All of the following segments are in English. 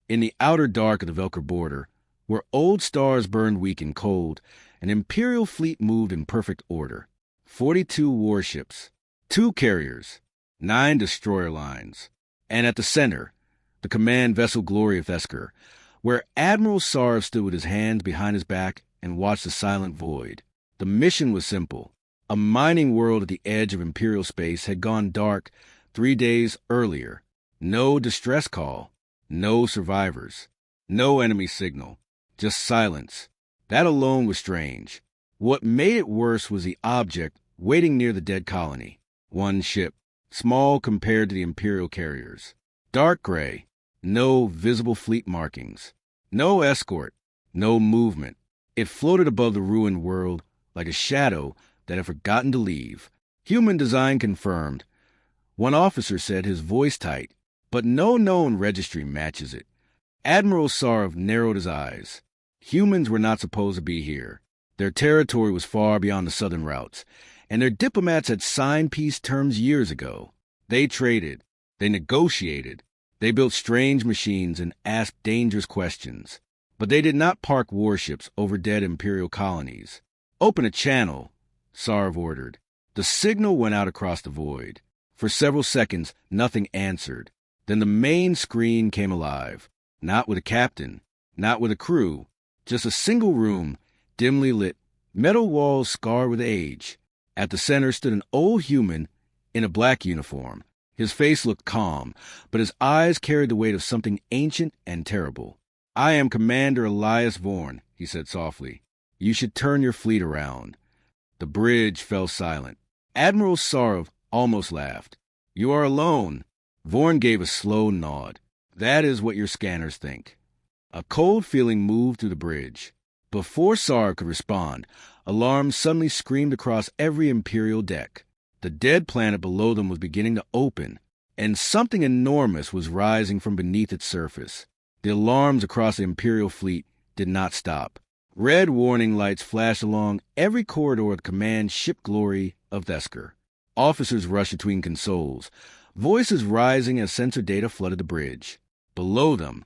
In the outer dark of the Velker border, where old stars burned weak and cold, an Imperial fleet moved in perfect order. 42 warships, 2 carriers, 9 destroyer lines, and at the center, the command vessel Glory of Theskar, where Admiral Sarv stood with his hands behind his back and watched the silent void. The mission was simple. A mining world at the edge of Imperial space had gone dark 3 days earlier. No distress call, no survivors, no enemy signal, just silence. That alone was strange. What made it worse was the object waiting near the dead colony. One ship, small compared to the Imperial carriers. Dark gray, no visible fleet markings, no escort, no movement. It floated above the ruined world like a shadow that had forgotten to leave. Human design confirmed. One officer said, his voice tight, but no known registry matches it. Admiral Sarv narrowed his eyes. Humans were not supposed to be here. Their territory was far beyond the southern routes, and their diplomats had signed peace terms years ago. They traded. They negotiated. They built strange machines and asked dangerous questions. But they did not park warships over dead Imperial colonies. Open a channel, Sarv ordered. The signal went out across the void. For several seconds, nothing answered. Then the main screen came alive. Not with a captain, not with a crew, just a single room, dimly lit, metal walls scarred with age. At the center stood an old human in a black uniform. His face looked calm, but his eyes carried the weight of something ancient and terrible. "I am Commander Elias Vorn," he said softly. "You should turn your fleet around." The bridge fell silent. Admiral Sarv almost laughed. "You are alone." Vorn gave a slow nod. "That is what your scanners think." A cold feeling moved through the bridge. Before Sarv could respond, alarms suddenly screamed across every Imperial deck. The dead planet below them was beginning to open, and something enormous was rising from beneath its surface. The alarms across the Imperial fleet did not stop. Red warning lights flashed along every corridor of the command ship Glory of Theskar. Officers rushed between consoles, voices rising as sensor data flooded the bridge. Below them,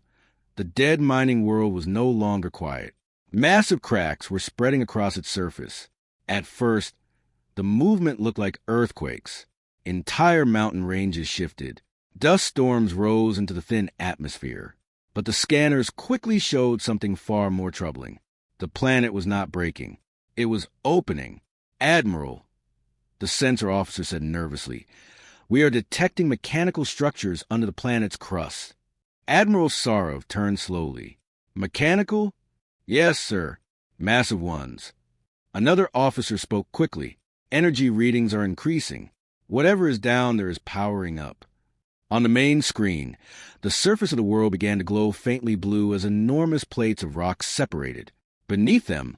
the dead mining world was no longer quiet. Massive cracks were spreading across its surface. At first, the movement looked like earthquakes. Entire mountain ranges shifted. Dust storms rose into the thin atmosphere. But the scanners quickly showed something far more troubling. The planet was not breaking. It was opening. "Admiral," the sensor officer said nervously, "we are detecting mechanical structures under the planet's crust." Admiral Sarv turned slowly. "Mechanical?" "Yes, sir. Massive ones." Another officer spoke quickly. "Energy readings are increasing. Whatever is down there is powering up." On the main screen, the surface of the world began to glow faintly blue as enormous plates of rock separated. Beneath them,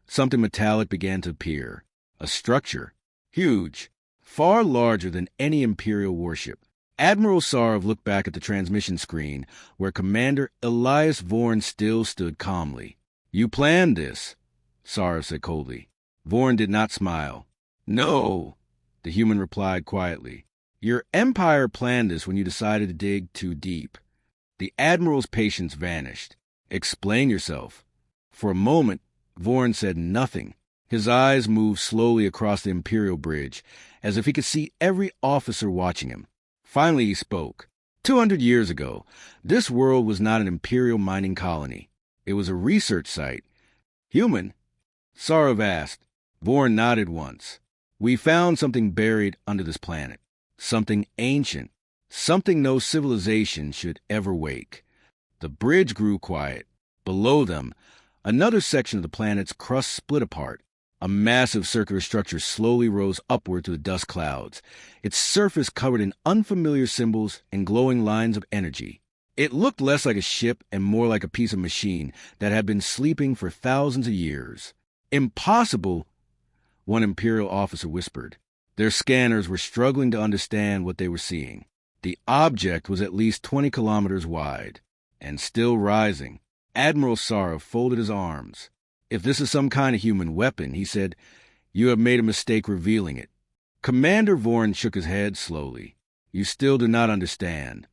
something metallic began to appear. A structure. Huge. Far larger than any Imperial warship. Admiral Sarv looked back at the transmission screen, where Commander Elias Vorn still stood calmly. "You planned this," Sarv said coldly. Vorn did not smile. "No," the human replied quietly. "Your empire planned this when you decided to dig too deep." The Admiral's patience vanished. "Explain yourself." For a moment, Vorn said nothing. His eyes moved slowly across the Imperial bridge, as if he could see every officer watching him. Finally he spoke. 200 years ago, this world was not an Imperial mining colony. It was a research site. "Human?" Sarv asked. Vorn nodded once. "We found something buried under this planet. Something ancient. Something no civilization should ever wake." The bridge grew quiet. Below them, another section of the planet's crust split apart. A massive circular structure slowly rose upward through the dust clouds, its surface covered in unfamiliar symbols and glowing lines of energy. It looked less like a ship and more like a piece of machine that had been sleeping for thousands of years. "Impossible," one Imperial officer whispered. Their scanners were struggling to understand what they were seeing. The object was at least 20 kilometers wide, and still rising. Admiral Sarv folded his arms. "If this is some kind of human weapon," he said, "you have made a mistake revealing it." Commander Vorn shook his head slowly. "You still do not understand."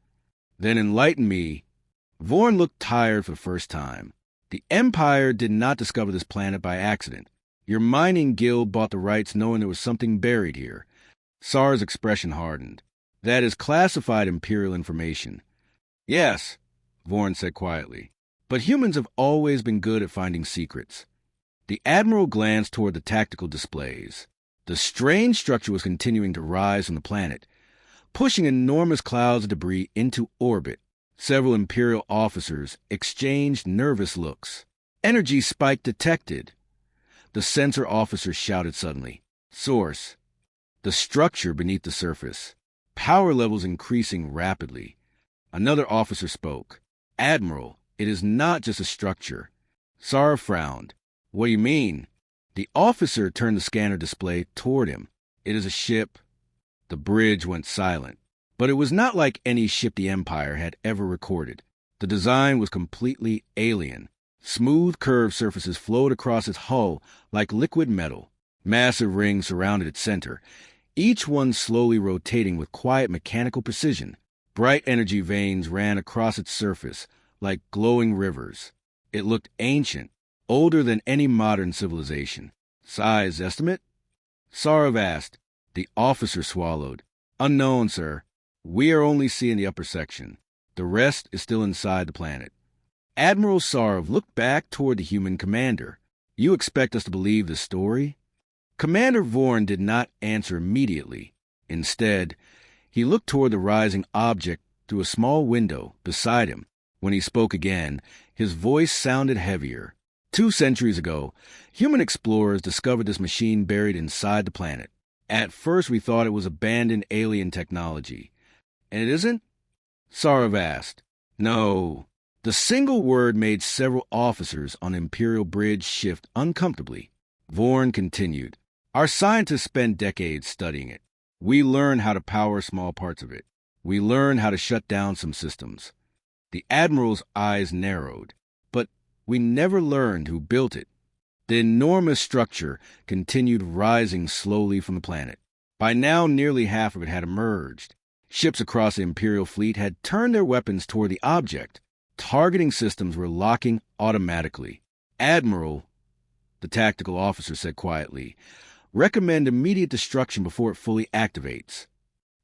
"Then enlighten me," Vorn looked tired for the first time. The Empire did not discover this planet by accident. Your mining guild bought the rights knowing there was something buried here. Sar's expression hardened. That is classified Imperial information. Yes, Vorn said quietly. But humans have always been good at finding secrets. The Admiral glanced toward the tactical displays. The strange structure was continuing to rise from the planet, pushing enormous clouds of debris into orbit. Several Imperial officers exchanged nervous looks. Energy spike detected. The sensor officer shouted suddenly. Source. The structure beneath the surface. Power levels increasing rapidly. Another officer spoke. Admiral, it is not just a structure. Sara frowned. What do you mean? The officer turned the scanner display toward him. It is a ship. The bridge went silent. But it was not like any ship the Empire had ever recorded. The design was completely alien. Smooth curved surfaces flowed across its hull like liquid metal. Massive rings surrounded its center, each one slowly rotating with quiet mechanical precision. Bright energy veins ran across its surface like glowing rivers. It looked ancient, older than any modern civilization. Size estimate? Sarv asked. The officer swallowed. Unknown, sir. We are only seeing the upper section. The rest is still inside the planet. Admiral Sarv looked back toward the human commander. You expect us to believe this story? Commander Vorn did not answer immediately. Instead, he looked toward the rising object through a small window beside him. When he spoke again, his voice sounded heavier. 2 centuries ago, human explorers discovered this machine buried inside the planet. At first, we thought it was abandoned alien technology. And it isn't? Sarv asked. No. The single word made several officers on Imperial Bridge shift uncomfortably. Vorn continued. Our scientists spent decades studying it. We learned how to power small parts of it. We learned how to shut down some systems. The Admiral's eyes narrowed. But we never learned who built it. The enormous structure continued rising slowly from the planet. By now, nearly half of it had emerged. Ships across the Imperial fleet had turned their weapons toward the object. Targeting systems were locking automatically. Admiral, the tactical officer said quietly, recommend immediate destruction before it fully activates.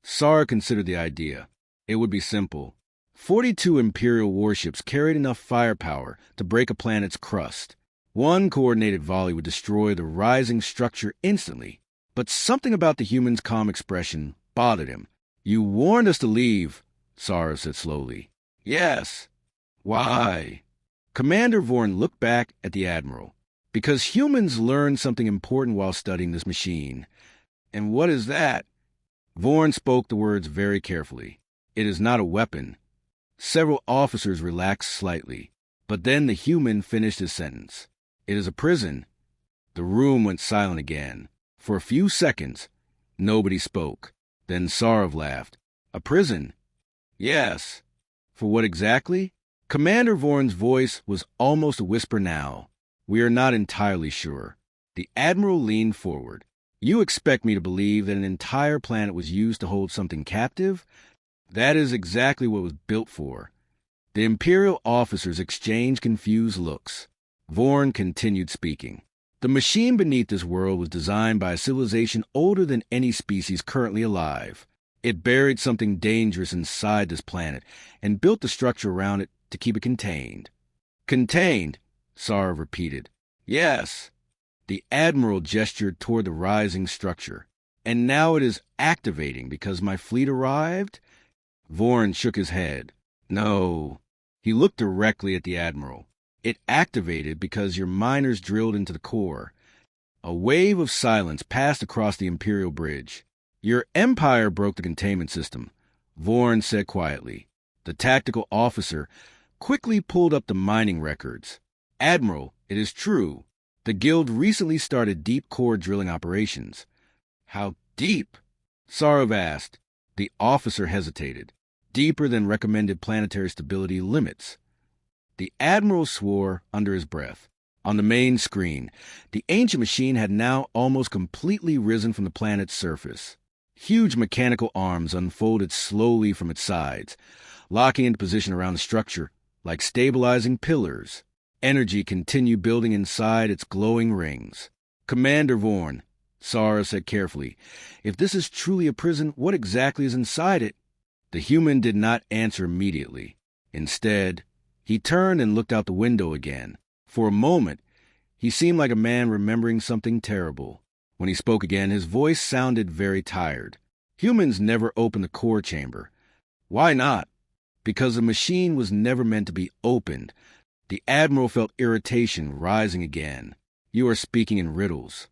Sara considered the idea. It would be simple. 42 Imperial warships carried enough firepower to break a planet's crust. One coordinated volley would destroy the rising structure instantly. But something about the human's calm expression bothered him. You warned us to leave, Sara said slowly. Yes. Why? Commander Vorn looked back at the Admiral. Because humans learned something important while studying this machine. And what is that? Vorn spoke the words very carefully. It is not a weapon. Several officers relaxed slightly. But then the human finished his sentence. It is a prison. The room went silent again. For a few seconds, nobody spoke. Then Sarv laughed. A prison? Yes. For what exactly? Commander Vorn's voice was almost a whisper now. We are not entirely sure. The Admiral leaned forward. You expect me to believe that an entire planet was used to hold something captive? That is exactly what it was built for. The Imperial officers exchanged confused looks. Vorn continued speaking. The machine beneath this world was designed by a civilization older than any species currently alive. It buried something dangerous inside this planet and built the structure around it to keep it contained. Contained, Sarv repeated. Yes. The Admiral gestured toward the rising structure. And now it is activating because my fleet arrived? Vorn shook his head. No. He looked directly at the Admiral. It activated because your miners drilled into the core. A wave of silence passed across the Imperial Bridge. Your Empire broke the containment system, Vorn said quietly. The tactical officer quickly pulled up the mining records. Admiral, it is true. The Guild recently started deep core drilling operations. How deep? Sarv asked. The officer hesitated. Deeper than recommended planetary stability limits. The Admiral swore under his breath. On the main screen, the ancient machine had now almost completely risen from the planet's surface. Huge mechanical arms unfolded slowly from its sides, locking into position around the structure like stabilizing pillars. Energy continued building inside its glowing rings. Commander Vorn, Sara said carefully, if this is truly a prison, what exactly is inside it? The human did not answer immediately. Instead, he turned and looked out the window again. For a moment, he seemed like a man remembering something terrible. When he spoke again, his voice sounded very tired. Humans never open the core chamber. Why not? Because the machine was never meant to be opened. The Admiral felt irritation rising again. You are speaking in riddles.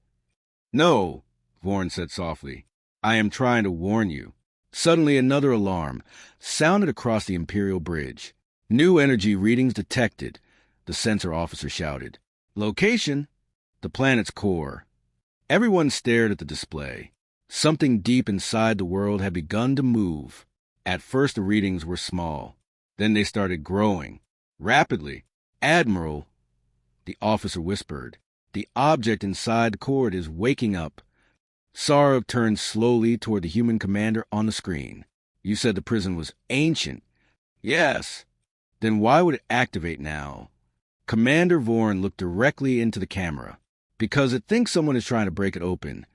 No, Vorn said softly. I am trying to warn you. Suddenly another alarm sounded across the Imperial Bridge. New energy readings detected, the sensor officer shouted. Location? The planet's core. Everyone stared at the display. Something deep inside the world had begun to move. At first the readings were small. Then they started growing. Rapidly. Admiral, the officer whispered, the object inside the core is waking up. Sara turned slowly toward the human commander on the screen. You said the prison was ancient. Yes. Then why would it activate now? Commander Vorn looked directly into the camera. Because it thinks someone is trying to break it open.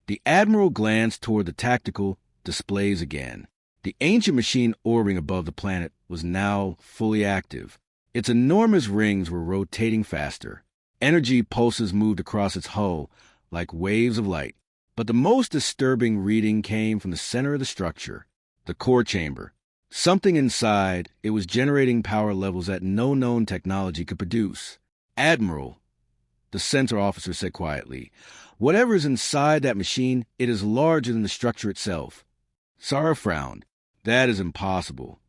The Admiral glanced toward the tactical displays again. The ancient machine orbiting above the planet was now fully active. Its enormous rings were rotating faster. Energy pulses moved across its hull like waves of light. But the most disturbing reading came from the center of the structure, the core chamber. Something inside, it was generating power levels that no known technology could produce. Admiral, the sensor officer said quietly, whatever is inside that machine, it is larger than the structure itself. Sara frowned. That is impossible.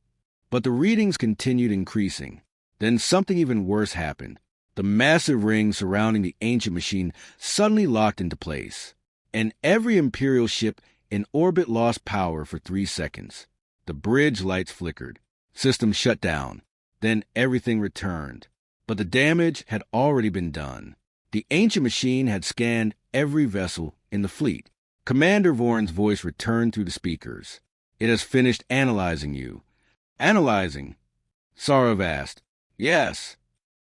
But the readings continued increasing. Then something even worse happened. The massive rings surrounding the ancient machine suddenly locked into place, and every Imperial ship in orbit lost power for 3 seconds. The bridge lights flickered. Systems shut down. Then everything returned. But the damage had already been done. The ancient machine had scanned every vessel in the fleet. Commander Vorn's voice returned through the speakers. It has finished analyzing you. Analyzing? Sarav asked. Yes.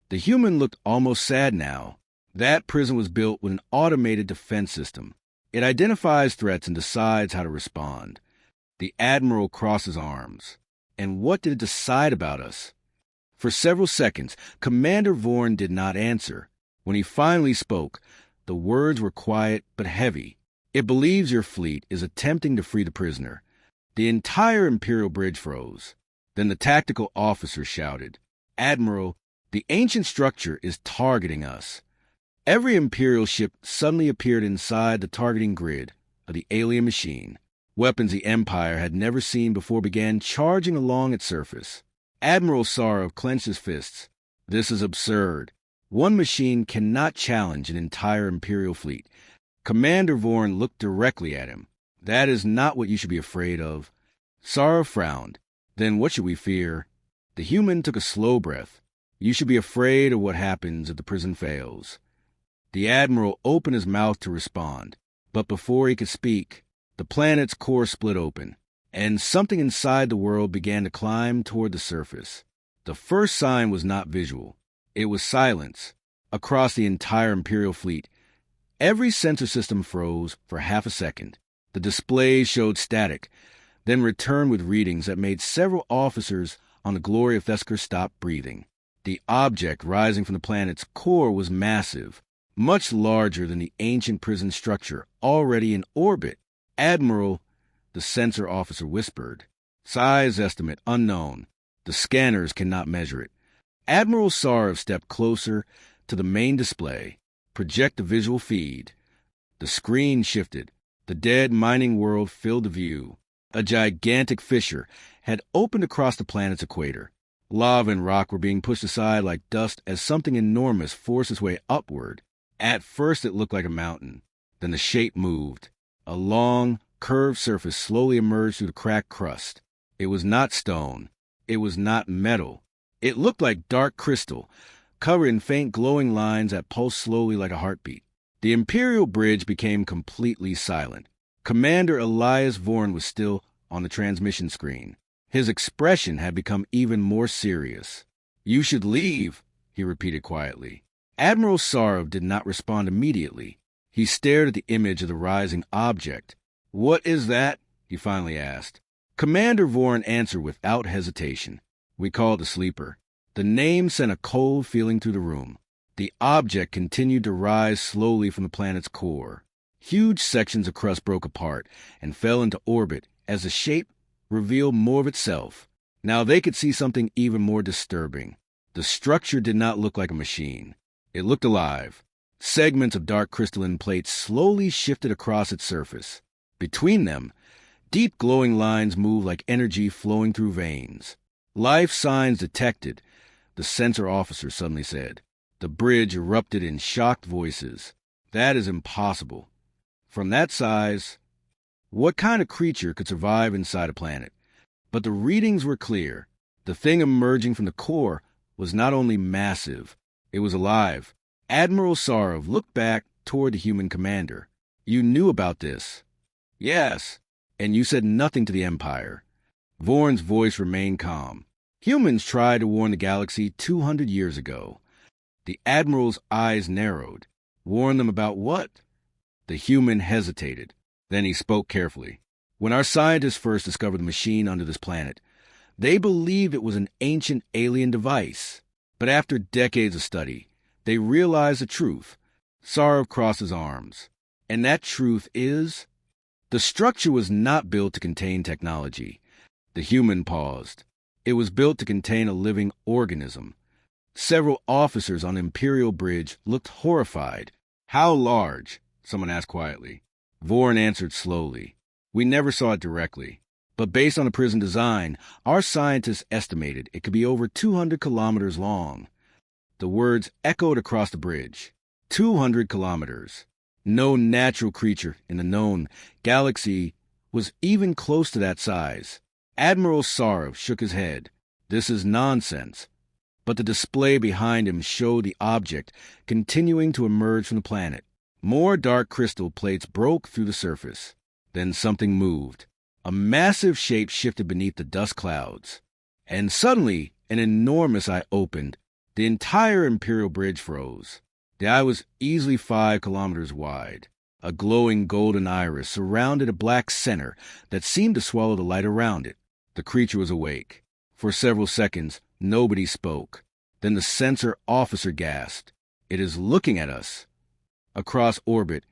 The human looked almost sad now. That prison was built with an automated defense system. It identifies threats and decides how to respond. The Admiral crossed his arms. And what did it decide about us? For several seconds, Commander Vorn did not answer. When he finally spoke, the words were quiet but heavy. It believes your fleet is attempting to free the prisoner. The entire Imperial bridge froze. Then the tactical officer shouted, Admiral, the ancient structure is targeting us. Every Imperial ship suddenly appeared inside the targeting grid of the alien machine. Weapons the Empire had never seen before began charging along its surface. Admiral Sarav clenched his fists. This is absurd. One machine cannot challenge an entire Imperial fleet. Commander Vorn looked directly at him. That is not what you should be afraid of. Sarav frowned. Then what should we fear? The human took a slow breath. You should be afraid of what happens if the prison fails. The Admiral opened his mouth to respond. But before he could speak, the planet's core split open, and something inside the world began to climb toward the surface. The first sign was not visual. It was silence. Across the entire Imperial fleet, every sensor system froze for half a second. The display showed static, then returned with readings that made several officers on the Glory of Theskar stop breathing. The object rising from the planet's core was massive, much larger than the ancient prison structure already in orbit. Admiral, the sensor officer whispered. Size estimate unknown. The scanners cannot measure it. Admiral Sarav stepped closer to the main display. Project the visual feed. The screen shifted. The dead mining world filled the view. A gigantic fissure had opened across the planet's equator. Lava and rock were being pushed aside like dust as something enormous forced its way upward. At first it looked like a mountain. Then the shape moved. A long, curved surface slowly emerged through the cracked crust. It was not stone. It was not metal. It looked like dark crystal, covered in faint glowing lines that pulsed slowly like a heartbeat. The Imperial bridge became completely silent. Commander Elias Vorn was still on the transmission screen. His expression had become even more serious. You should leave, he repeated quietly. Admiral Sarov did not respond immediately. He stared at the image of the rising object. What is that? He finally asked. Commander Voran answered without hesitation. We call it the sleeper. The name sent a cold feeling through the room. The object continued to rise slowly from the planet's core. Huge sections of crust broke apart and fell into orbit as the shape revealed more of itself. Now they could see something even more disturbing. The structure did not look like a machine. It looked alive. Segments of dark crystalline plates slowly shifted across its surface. Between them, deep glowing lines moved like energy flowing through veins. Life signs detected, the sensor officer suddenly said. The bridge erupted in shocked voices. That is impossible. From that size, what kind of creature could survive inside a planet? But the readings were clear. The thing emerging from the core was not only massive, it was alive. Admiral Sarov looked back toward the human commander. You knew about this. Yes, and you said nothing to the Empire. Voran's voice remained calm. Humans tried to warn the galaxy 200 years ago. The Admiral's eyes narrowed. Warn them about what? The human hesitated. Then he spoke carefully. When our scientists first discovered the machine under this planet, they believed it was an ancient alien device. But after decades of study, they realized the truth. Sarov crossed his arms. And that truth is? The structure was not built to contain technology. The human paused. It was built to contain a living organism. Several officers on the Imperial Bridge looked horrified. How large? Someone asked quietly. Voran answered slowly. We never saw it directly. But based on the prison design, our scientists estimated it could be over 200 kilometers long. The words echoed across the bridge. 200 kilometers. No natural creature in the known galaxy was even close to that size. Admiral Sarov shook his head. This is nonsense. But the display behind him showed the object continuing to emerge from the planet. More dark crystal plates broke through the surface. Then something moved. A massive shape shifted beneath the dust clouds. And suddenly, an enormous eye opened. The entire Imperial Bridge froze. The eye was easily 5 kilometers wide. A glowing golden iris surrounded a black center that seemed to swallow the light around it. The creature was awake. For several seconds, nobody spoke. Then the sensor officer gasped. It is looking at us. Across orbit,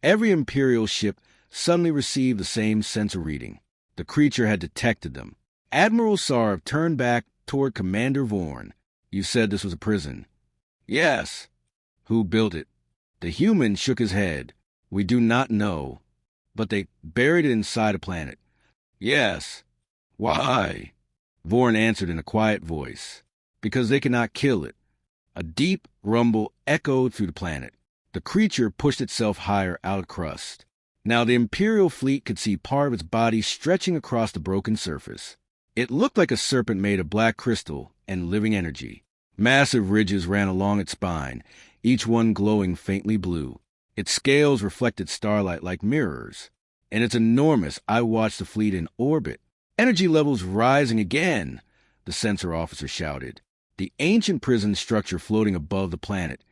every Imperial ship suddenly received the same sensor reading. The creature had detected them. Admiral Sarv turned back toward Commander Voran. You said this was a prison. Yes. Who built it? The human shook his head. We do not know. But they buried it inside a planet. Yes. Why? Voran answered in a quiet voice. Because they cannot kill it. A deep rumble echoed through the planet. The creature pushed itself higher out of crust. Now the Imperial fleet could see part of its body stretching across the broken surface. It looked like a serpent made of black crystal and living energy. Massive ridges ran along its spine, each one glowing faintly blue. Its scales reflected starlight like mirrors. And it's enormous. I watched the fleet in orbit. Energy levels rising again, the sensor officer shouted. The ancient prison structure floating above the planet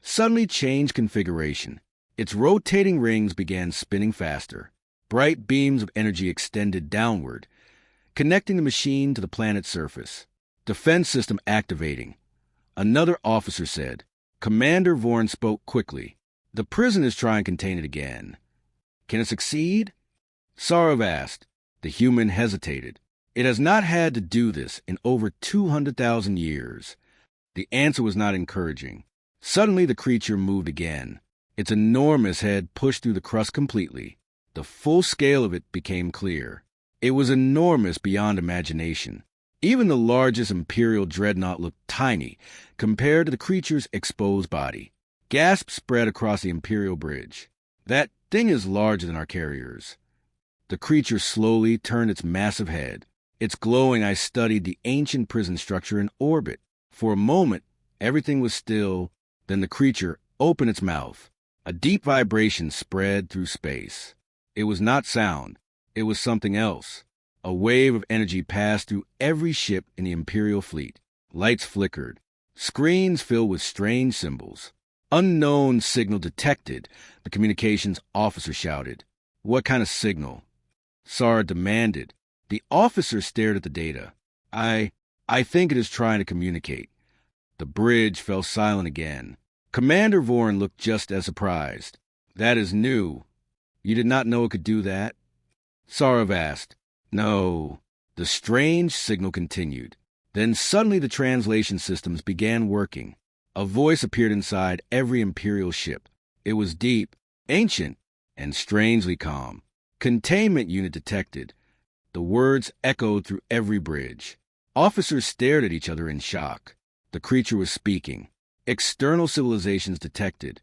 suddenly changed configuration. Its rotating rings began spinning faster. Bright beams of energy extended downward, connecting the machine to the planet's surface. Defense system activating. Another officer said. Commander Voran spoke quickly. The prison is trying to contain it again. Can it succeed? Sarov asked. The human hesitated. It has not had to do this in over 200,000 years. The answer was not encouraging. Suddenly the creature moved again. Its enormous head pushed through the crust completely. The full scale of it became clear. It was enormous beyond imagination. Even the largest Imperial dreadnought looked tiny compared to the creature's exposed body. Gasps spread across the Imperial Bridge. That thing is larger than our carriers. The creature slowly turned its massive head. Its glowing eyes studied the ancient prison structure in orbit. For a moment, everything was still. Then the creature opened its mouth. A deep vibration spread through space. It was not sound. It was something else. A wave of energy passed through every ship in the Imperial fleet. Lights flickered. Screens filled with strange symbols. Unknown signal detected, the communications officer shouted. What kind of signal? Sarah demanded. The officer stared at the data. I think it is trying to communicate. The bridge fell silent again. Commander Vorn looked just as surprised. That is new. You did not know it could do that? Sarov asked. No. The strange signal continued. Then suddenly the translation systems began working. A voice appeared inside every Imperial ship. It was deep, ancient, and strangely calm. Containment unit detected. The words echoed through every bridge. Officers stared at each other in shock. The creature was speaking. External civilizations detected.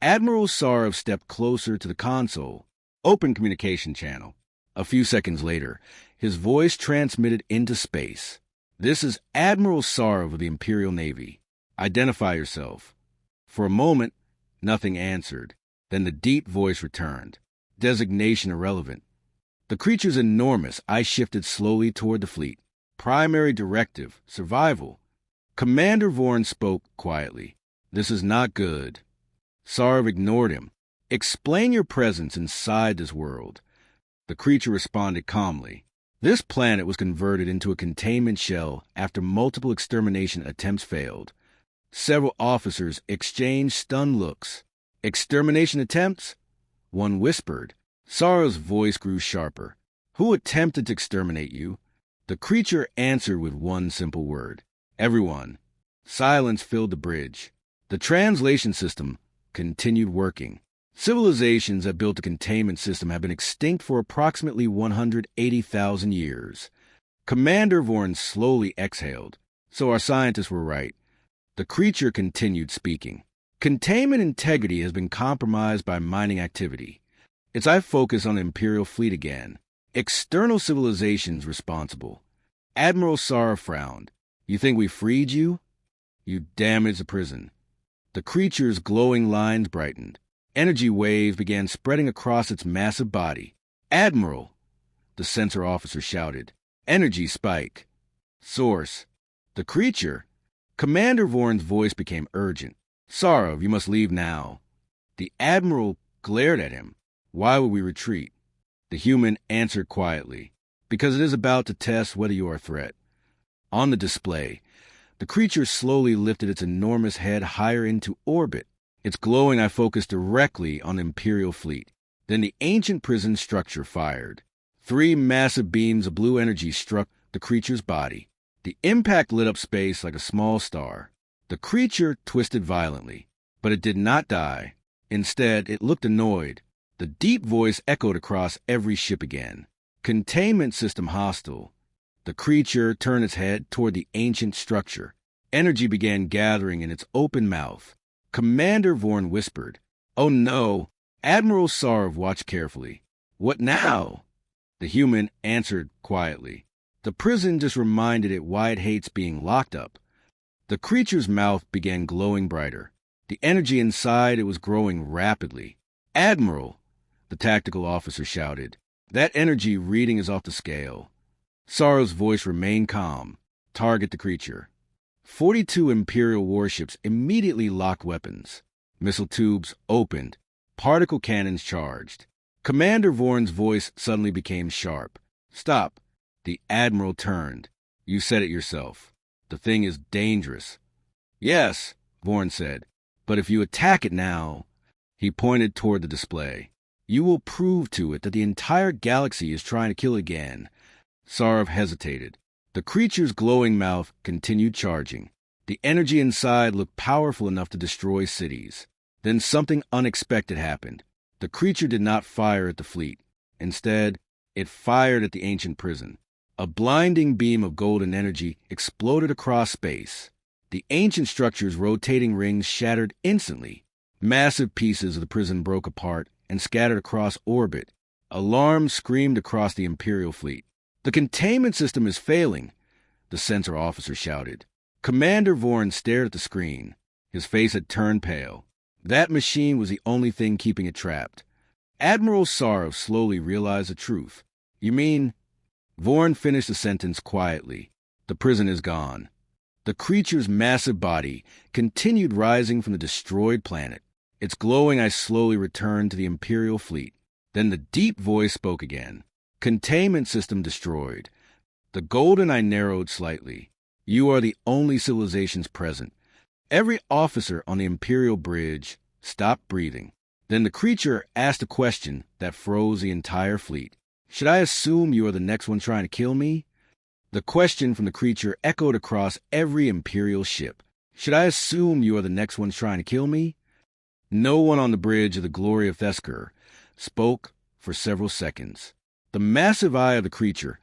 Admiral Sarov stepped closer to the console. Open communication channel. A few seconds later, his voice transmitted into space. This is Admiral Sarov of the Imperial Navy. Identify yourself. For a moment, nothing answered. Then the deep voice returned. Designation irrelevant. The creature's enormous. I shifted slowly toward the fleet. Primary directive, survival. Commander Vorn spoke quietly. This is not good. Sarv ignored him. Explain your presence inside this world. The creature responded calmly. This planet was converted into a containment shell after multiple extermination attempts failed. Several officers exchanged stunned looks. Extermination attempts? One whispered. Sarv's voice grew sharper. Who attempted to exterminate you? The creature answered with one simple word. Everyone. Silence filled the bridge. The translation system continued working. Civilizations that built a containment system have been extinct for approximately 180,000 years. Commander Vorn slowly exhaled. So our scientists were right. The creature continued speaking. Containment integrity has been compromised by mining activity. Its eye focused on the Imperial fleet again. External civilizations responsible. Admiral Sarah frowned. You think we freed you? You damaged the prison. The creature's glowing lines brightened. Energy waves began spreading across its massive body. Admiral, the sensor officer shouted. Energy spike. Source. The creature. Commander Vorn's voice became urgent. Sarov, you must leave now. The Admiral glared at him. Why would we retreat? The human answered quietly. Because it is about to test whether you are a threat. On the display, the creature slowly lifted its enormous head higher into orbit. Its glowing eye focused directly on the Imperial fleet. Then the ancient prison structure fired. 3 massive beams of blue energy struck the creature's body. The impact lit up space like a small star. The creature twisted violently, but it did not die. Instead, it looked annoyed. The deep voice echoed across every ship again. Containment system hostile. The creature turned its head toward the ancient structure. Energy began gathering in its open mouth. Commander Vorn whispered, Oh no! Admiral Sarv watched carefully. What now? The human answered quietly. The prison just reminded it why it hates being locked up. The creature's mouth began glowing brighter. The energy inside it was growing rapidly. Admiral, the tactical officer shouted. That energy reading is off the scale. Sarv's voice remained calm. Target the creature. 42 Imperial warships immediately locked weapons. Missile tubes opened. Particle cannons charged. Commander Vorn's voice suddenly became sharp. Stop. The Admiral turned. You said it yourself. The thing is dangerous. Yes, Vorn said. But if you attack it now, he pointed toward the display, you will prove to it that the entire galaxy is trying to kill it again. Sarv hesitated. The creature's glowing mouth continued charging. The energy inside looked powerful enough to destroy cities. Then something unexpected happened. The creature did not fire at the fleet. Instead, it fired at the ancient prison. A blinding beam of golden energy exploded across space. The ancient structure's rotating rings shattered instantly. Massive pieces of the prison broke apart and scattered across orbit. Alarms screamed across the Imperial fleet. The containment system is failing, the sensor officer shouted. Commander Vorn stared at the screen. His face had turned pale. That machine was the only thing keeping it trapped. Admiral Sarv slowly realized the truth. You mean? Vorn finished the sentence quietly. The prison is gone. The creature's massive body continued rising from the destroyed planet. Its glowing eyes slowly returned to the Imperial fleet. Then the deep voice spoke again. Containment system destroyed. The golden eye narrowed slightly. You are the only civilizations present. Every officer on the Imperial bridge stopped breathing. Then the creature asked a question that froze the entire fleet. Should I assume you are the next one trying to kill me? The question from the creature echoed across every Imperial ship. Should I assume you are the next one trying to kill me? No one on the bridge of the Glory of Theskar spoke for several seconds. The massive eye of the creature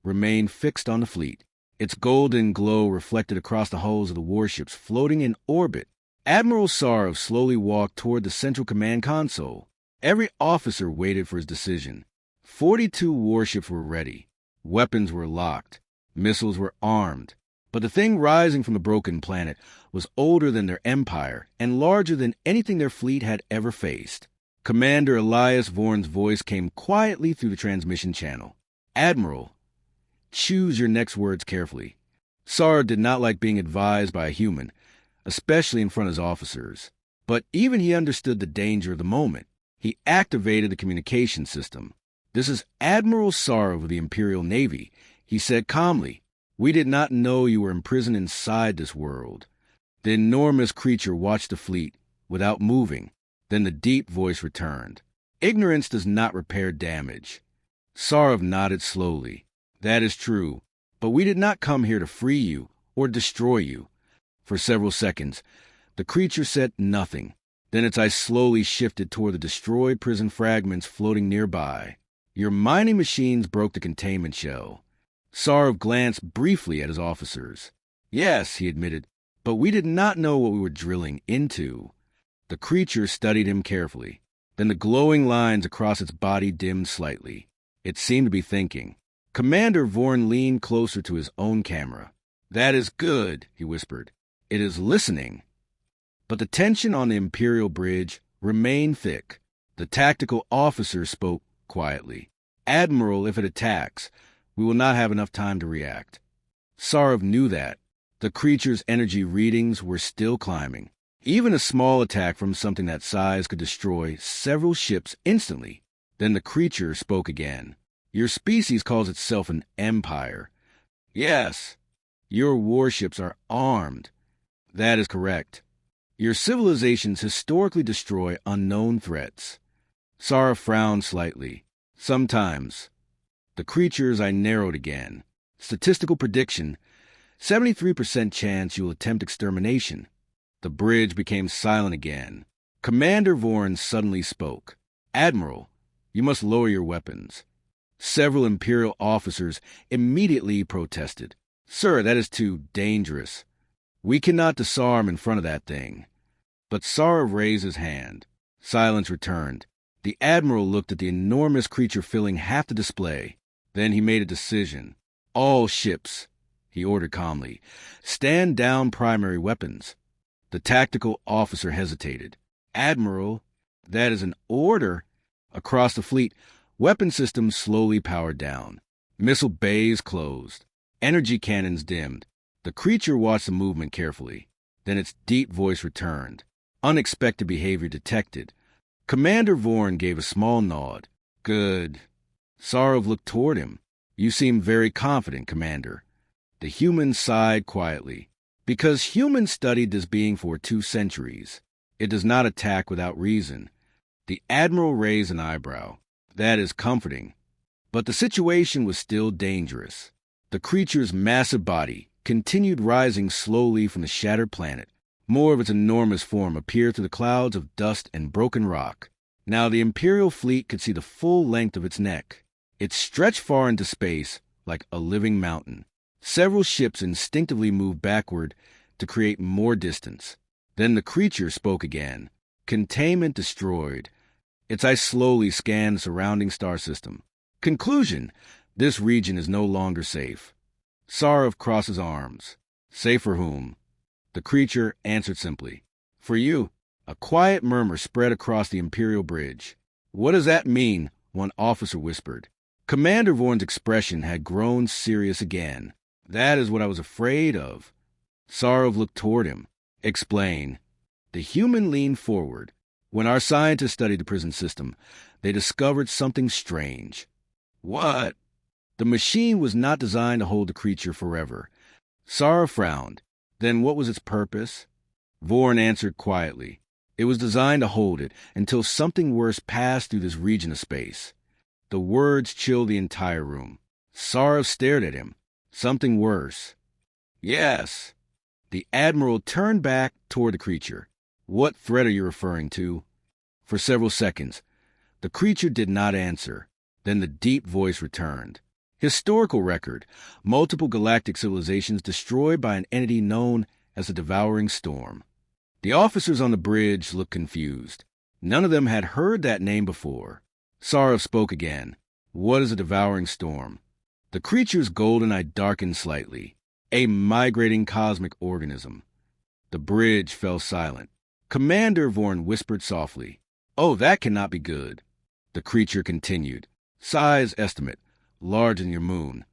remained fixed on the fleet. Its golden glow reflected across the hulls of the warships floating in orbit. Admiral Sarv slowly walked toward the central command console. Every officer waited for his decision. 42 warships were ready. Weapons were locked. Missiles were armed. But the thing rising from the broken planet was older than their empire and larger than anything their fleet had ever faced. Commander Elias Vorn's voice came quietly through the transmission channel. Admiral, choose your next words carefully. Sarv did not like being advised by a human, especially in front of his officers. But even he understood the danger of the moment. He activated the communication system. This is Admiral Sarv of the Imperial Navy, he said calmly. We did not know you were imprisoned inside this world. The enormous creature watched the fleet without moving. Then the deep voice returned. Ignorance does not repair damage. Sarv nodded slowly. That is true, but we did not come here to free you or destroy you. For several seconds, the creature said nothing. Then its eyes slowly shifted toward the destroyed prison fragments floating nearby. Your mining machines broke the containment shell. Sarv glanced briefly at his officers. Yes, he admitted, but we did not know what we were drilling into. The creature studied him carefully. Then the glowing lines across its body dimmed slightly. It seemed to be thinking. Commander Vorn leaned closer to his own camera. That is good, he whispered. It is listening. But the tension on the Imperial bridge remained thick. The tactical officer spoke quietly. Admiral, if it attacks, we will not have enough time to react. Sarv knew that. The creature's energy readings were still climbing. Even a small attack from something that size could destroy several ships instantly. Then the creature spoke again. Your species calls itself an empire. Yes. Your warships are armed. That is correct. Your civilizations historically destroy unknown threats. Sarv frowned slightly. Sometimes. The creature's eye narrowed again. Statistical prediction, 73% chance you'll attempt extermination. The bridge became silent again. Commander Vorn suddenly spoke. Admiral, you must lower your weapons. Several Imperial officers immediately protested. Sir, that is too dangerous. We cannot disarm in front of that thing. But Sarv raised his hand. Silence returned. The Admiral looked at the enormous creature filling half the display. Then he made a decision. All ships, he ordered calmly, stand down primary weapons. The tactical officer hesitated. Admiral, that is an order. Across the fleet, weapon systems slowly powered down. Missile bays closed. Energy cannons dimmed. The creature watched the movement carefully. Then its deep voice returned. Unexpected behavior detected. Commander Vorn gave a small nod. Good. Sarv looked toward him. You seem very confident, Commander. The human sighed quietly. Because humans studied this being for 2 centuries. It does not attack without reason. The Admiral raised an eyebrow. That is comforting. But the situation was still dangerous. The creature's massive body continued rising slowly from the shattered planet. More of its enormous form appeared through the clouds of dust and broken rock. Now the Imperial fleet could see the full length of its neck. It stretched far into space like a living mountain. Several ships instinctively moved backward to create more distance. Then the creature spoke again. Containment destroyed. Its eyes slowly scanned the surrounding star system. Conclusion: this region is no longer safe. Sarv crossed his arms. Safe for whom? The creature answered simply. For you. A quiet murmur spread across the Imperial bridge. What does that mean? One officer whispered. Commander Vorn's expression had grown serious again. That is what I was afraid of. Sarov looked toward him. Explain. The human leaned forward. When our scientists studied the prison system, they discovered something strange. What? The machine was not designed to hold the creature forever. Sarov frowned. Then what was its purpose? Vorn answered quietly. It was designed to hold it until something worse passed through this region of space. The words chilled the entire room. Sarov stared at him. Something worse. Yes. The Admiral turned back toward the creature. What threat are you referring to? For several seconds, the creature did not answer. Then the deep voice returned. Historical record. Multiple galactic civilizations destroyed by an entity known as the Devouring Storm. The officers on the bridge looked confused. None of them had heard that name before. Sarov spoke again. What is a Devouring Storm? The creature's golden eye darkened slightly. A migrating cosmic organism. The bridge fell silent. Commander Vorn whispered softly. Oh, that cannot be good. The creature continued. Size estimate. Larger than your moon.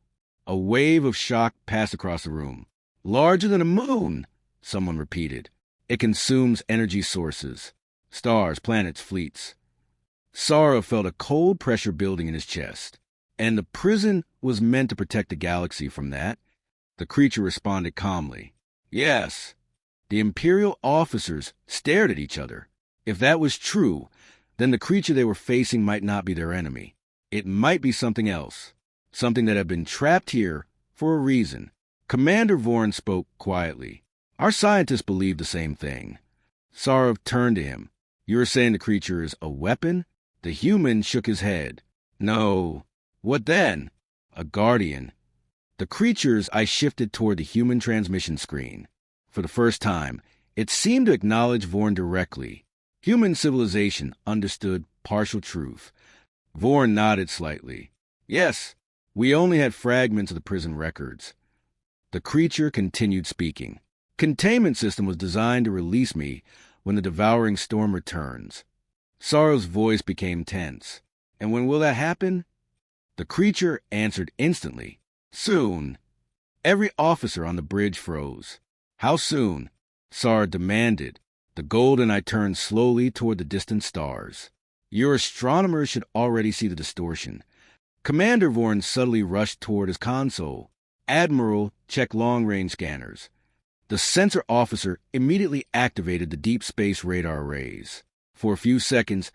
A wave of shock passed across the room. Larger than a moon, someone repeated. It consumes energy sources. Stars, planets, fleets. Sarov felt a cold pressure building in his chest. And the prison was meant to protect the galaxy from that. The creature responded calmly. Yes. The Imperial officers stared at each other. If that was true, then the creature they were facing might not be their enemy. It might be something else. Something that had been trapped here for a reason. Commander Vorn spoke quietly. Our scientists believe the same thing. Sarov turned to him. You are saying the creature is a weapon? The human shook his head. No. What then? A guardian. The creature's eye shifted toward the human transmission screen. For the first time, it seemed to acknowledge Vorn directly. Human civilization understood partial truth. Vorn nodded slightly. Yes, we only had fragments of the prison records. The creature continued speaking. Containment system was designed to release me when the Devouring Storm returns. Sarov's voice became tense. And when will that happen? The creature answered instantly. Soon. Every officer on the bridge froze. How soon? Sarov demanded. The golden eye turned slowly toward the distant stars. Your astronomers should already see the distortion. Commander Vorn subtly rushed toward his console. Admiral, check long-range scanners. The sensor officer immediately activated the deep space radar arrays. For a few seconds,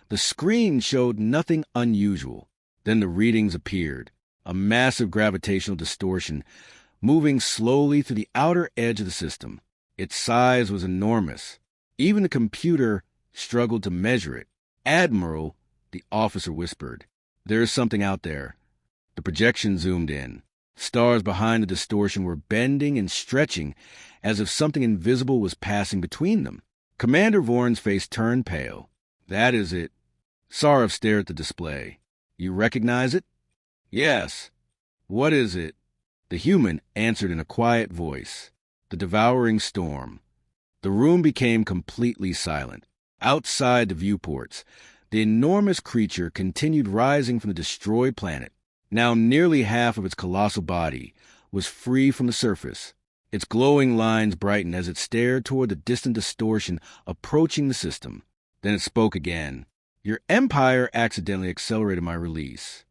the screen showed nothing unusual. Then the readings appeared. A massive gravitational distortion, moving slowly through the outer edge of the system. Its size was enormous. Even the computer struggled to measure it. Admiral, the officer whispered. There is something out there. The projection zoomed in. Stars behind the distortion were bending and stretching as if something invisible was passing between them. Commander Vorn's face turned pale. That is it. Sarov stared at the display. You recognize it? Yes. What is it? The human answered in a quiet voice. The Devouring Storm. The room became completely silent. Outside the viewports, the enormous creature continued rising from the destroyed planet. Now nearly half of its colossal body was free from the surface. Its glowing lines brightened as it stared toward the distant distortion approaching the system. Then it spoke again. Your empire accidentally accelerated my release.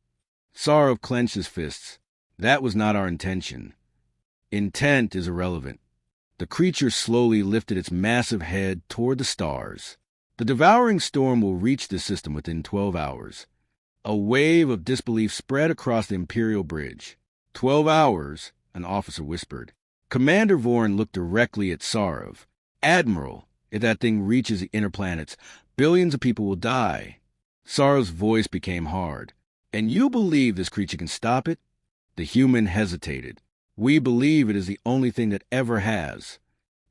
Sarov clenched his fists. That was not our intention. Intent is irrelevant. The creature slowly lifted its massive head toward the stars. The Devouring Storm will reach the system within 12 hours. A wave of disbelief spread across the Imperial Bridge. 12 hours, an officer whispered. Commander Vorn looked directly at Sarov. Admiral, if that thing reaches the inner planets, billions of people will die. Sarov's voice became hard. And you believe this creature can stop it? The human hesitated. We believe it is the only thing that ever has.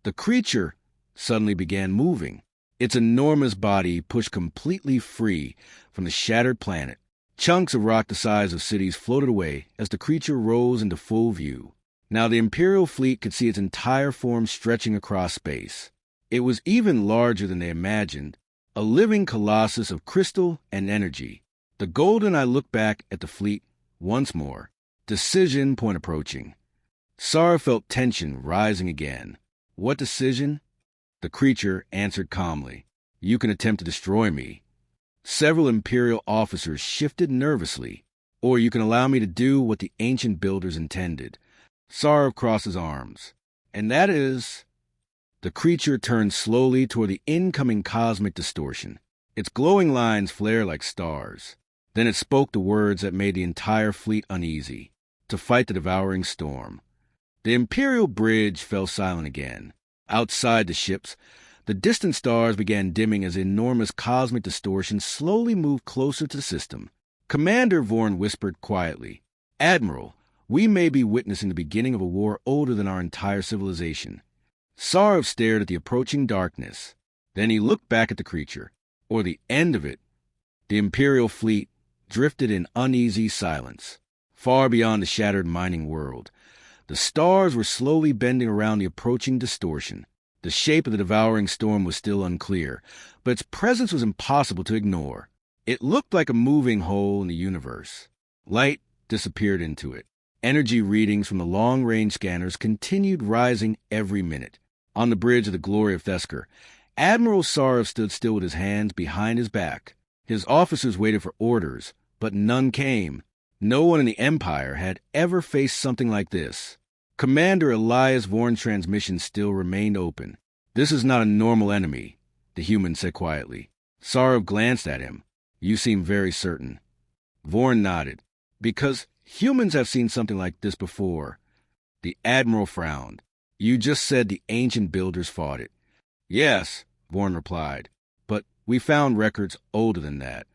The creature suddenly began moving. Its enormous body pushed completely free from the shattered planet. Chunks of rock the size of cities floated away as the creature rose into full view. Now the Imperial fleet could see its entire form stretching across space. It was even larger than they imagined, a living colossus of crystal and energy. The golden eye looked back at the fleet once more. Decision point approaching. Sarah felt tension rising again. What decision? The creature answered calmly. You can attempt to destroy me. Several Imperial officers shifted nervously. Or you can allow me to do what the ancient builders intended. Sarah crossed his arms. And that is... The creature turned slowly toward the incoming cosmic distortion. Its glowing lines flared like stars. Then it spoke the words that made the entire fleet uneasy. To fight the devouring storm. The Imperial bridge fell silent again. Outside the ships, the distant stars began dimming as the enormous cosmic distortion slowly moved closer to the system. Commander Vorn whispered quietly, Admiral, we may be witnessing the beginning of a war older than our entire civilization. Sarv stared at the approaching darkness. Then he looked back at the creature, or the end of it. The Imperial fleet drifted in uneasy silence, far beyond the shattered mining world. The stars were slowly bending around the approaching distortion. The shape of the devouring storm was still unclear, but its presence was impossible to ignore. It looked like a moving hole in the universe. Light disappeared into it. Energy readings from the long-range scanners continued rising every minute. On the bridge of the Glory of Theskar, Admiral Sarv stood still with his hands behind his back. His officers waited for orders, but none came. No one in the Empire had ever faced something like this. Commander Elias Vorn's transmission still remained open. This is not a normal enemy, the human said quietly. Sarv glanced at him. You seem very certain. Vorn nodded. Because humans have seen something like this before. The Admiral frowned. You just said the ancient builders fought it. Yes, Vorn replied, but we found records older than that.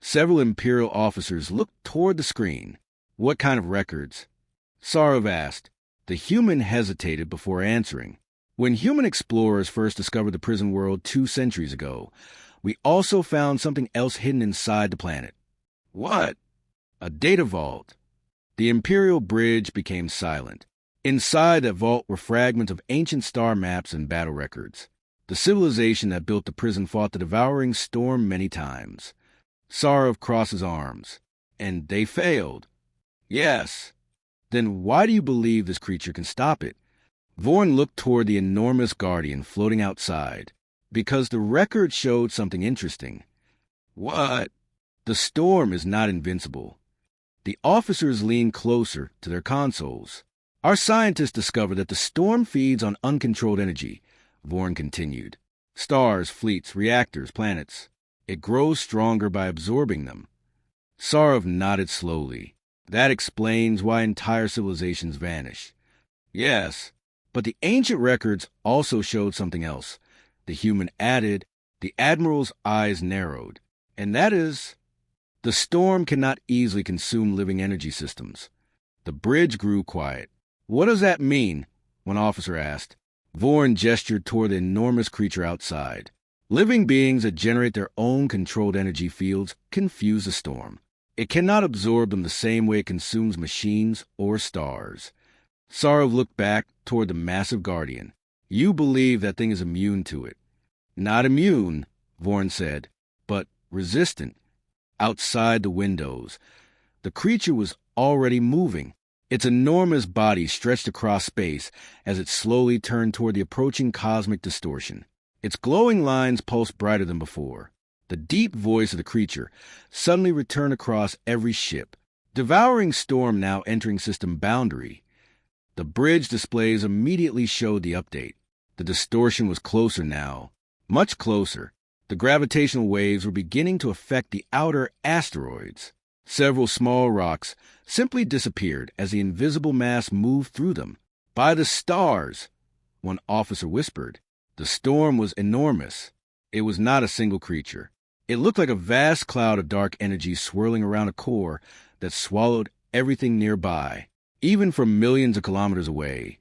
Several Imperial officers looked toward the screen. What kind of records? Sarv asked. The human hesitated before answering. When human explorers first discovered the prison world 2 centuries ago, we also found something else hidden inside the planet. What? A data vault. The Imperial bridge became silent. Inside that vault were fragments of ancient star maps and battle records. The civilization that built the prison fought the devouring storm many times. Sarv crossed his arms. And they failed. Yes. Then why do you believe this creature can stop it? Vorn looked toward the enormous guardian floating outside. Because the record showed something interesting. What? The storm is not invincible. The officers leaned closer to their consoles. Our scientists discovered that the storm feeds on uncontrolled energy, Vorn continued. Stars, fleets, reactors, planets. It grows stronger by absorbing them. Sarv nodded slowly. That explains why entire civilizations vanish. Yes, but the ancient records also showed something else. The human added. The Admiral's eyes narrowed. And that is, the storm cannot easily consume living energy systems. The bridge grew quiet. What does that mean? One officer asked. Vorn gestured toward the enormous creature outside. Living beings that generate their own controlled energy fields confuse the storm. It cannot absorb them the same way it consumes machines or stars. Sarv looked back toward the massive guardian. You believe that thing is immune to it. Not immune, Vorn said, but resistant. Outside the windows, the creature was already moving. Its enormous body stretched across space as it slowly turned toward the approaching cosmic distortion. Its glowing lines pulsed brighter than before. The deep voice of the creature suddenly returned across every ship. Devouring storm now entering system boundary. The bridge displays immediately showed the update. The distortion was closer now, much closer. The gravitational waves were beginning to affect the outer asteroids. Several small rocks simply disappeared as the invisible mass moved through them. By the stars, one officer whispered. The storm was enormous. It was not a single creature. It looked like a vast cloud of dark energy swirling around a core that swallowed everything nearby. Even from millions of kilometers away,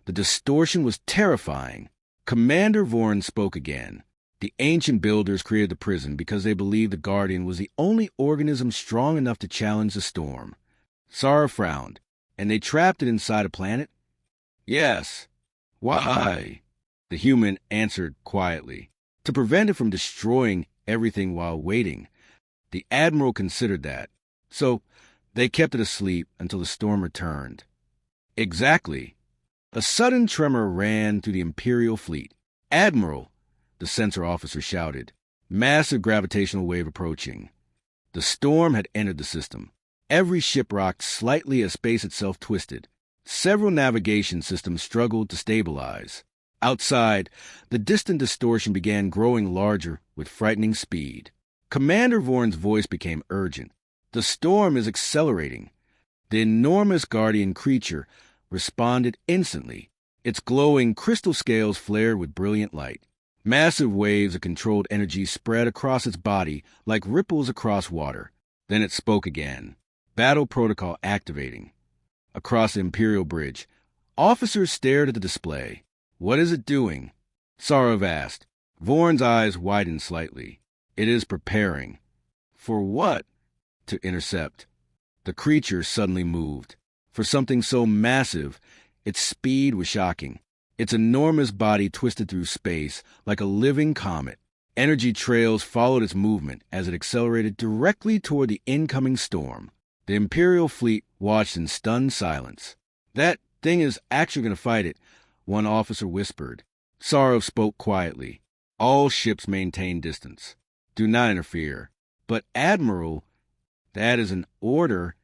the distortion was terrifying. Commander Vorn spoke again. The ancient builders created the prison because they believed the Guardian was the only organism strong enough to challenge the storm. Sarah frowned. And they trapped it inside a planet? Yes. Why? The human answered quietly. To prevent it from destroying everything while waiting. The Admiral considered that. So they kept it asleep until the storm returned. Exactly. A sudden tremor ran through the Imperial fleet. "Admiral!" the sensor officer shouted. Massive gravitational wave approaching. The storm had entered the system. Every ship rocked slightly as space itself twisted. Several navigation systems struggled to stabilize. Outside, the distant distortion began growing larger with frightening speed. Commander Vorn's voice became urgent. "The storm is accelerating." The enormous guardian creature responded instantly. Its glowing crystal scales flared with brilliant light. Massive waves of controlled energy spread across its body like ripples across water. Then it spoke again. Battle protocol activating. Across the Imperial Bridge, officers stared at the display. "What is it doing?" Sarov asked. Vorn's eyes widened slightly. "It is preparing." "For what?" "To intercept." The creature suddenly moved. For something so massive, its speed was shocking. Its enormous body twisted through space like a living comet. Energy trails followed its movement as it accelerated directly toward the incoming storm. The Imperial fleet watched in stunned silence. "That thing is actually going to fight it," one officer whispered. Sarov spoke quietly. "All ships maintain distance. Do not interfere." "But Admiral, that is an order."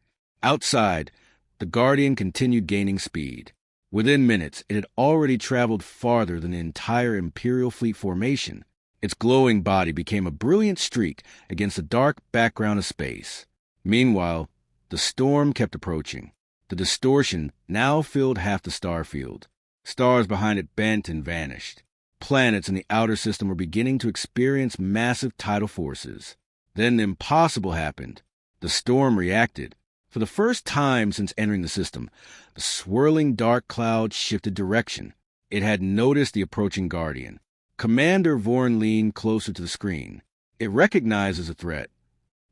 Outside, the Guardian continued gaining speed. Within minutes, it had already traveled farther than the entire Imperial fleet formation. Its glowing body became a brilliant streak against the dark background of space. Meanwhile, the storm kept approaching. The distortion now filled half the star field. Stars behind it bent and vanished. Planets in the outer system were beginning to experience massive tidal forces. Then the impossible happened. The storm reacted. For the first time since entering the system, the swirling dark cloud shifted direction. It had noticed the approaching Guardian. Commander Vorn leaned closer to the screen. It recognized as a threat.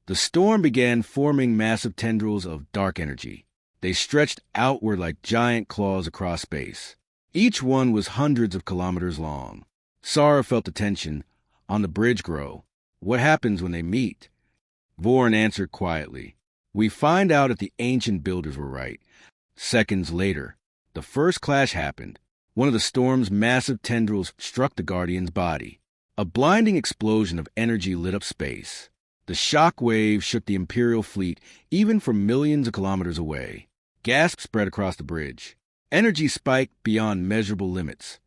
The storm began forming massive tendrils of dark energy. They stretched outward like giant claws across space. Each one was hundreds of kilometers long. Sarah felt the tension on the bridge grow. "What happens when they meet?" Vorn answered quietly. "We find out if the ancient builders were right." Seconds later, the first clash happened. One of the storm's massive tendrils struck the Guardian's body. A blinding explosion of energy lit up space. The shock wave shook the Imperial fleet even from millions of kilometers away. Gasps spread across the bridge. Energy spiked beyond measurable limits.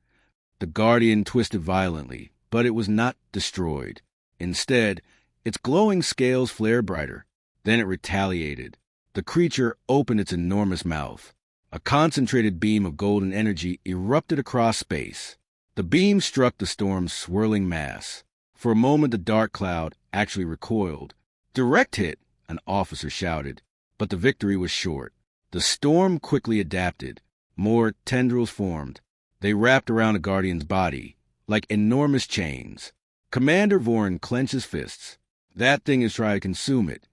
The Guardian twisted violently, but it was not destroyed. Instead, its glowing scales flared brighter. Then it retaliated. The creature opened its enormous mouth. A concentrated beam of golden energy erupted across space. The beam struck the storm's swirling mass. For a moment, the dark cloud actually recoiled. "Direct hit," an officer shouted. But the victory was short. The storm quickly adapted. More tendrils formed. They wrapped around the Guardian's body like enormous chains. Commander Vorn clenched his fists. "That thing is trying to consume it."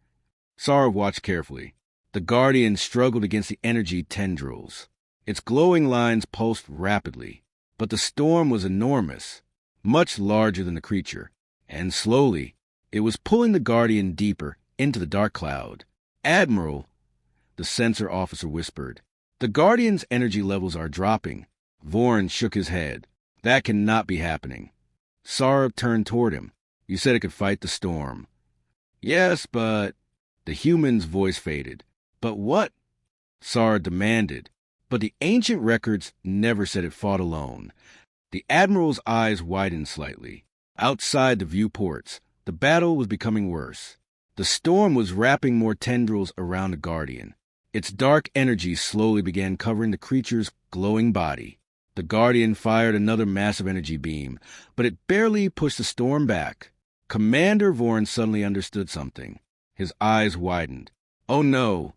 Sarah watched carefully. The Guardian struggled against the energy tendrils. Its glowing lines pulsed rapidly. But the storm was enormous, much larger than the creature, and slowly, it was pulling the Guardian deeper into the dark cloud. "Admiral," the sensor officer whispered, "the Guardian's energy levels are dropping." Vorn shook his head. "That cannot be happening." Sarah turned toward him. "You said it could fight the storm." "Yes, but—" The human's voice faded. "But what?" Sarah demanded. But the ancient records never said it fought alone. The Admiral's eyes widened slightly. Outside the viewports, the battle was becoming worse. The storm was wrapping more tendrils around the Guardian. Its dark energy slowly began covering the creature's glowing body. The Guardian fired another massive energy beam, but it barely pushed the storm back. Commander Vorn suddenly understood something. His eyes widened. "Oh no!"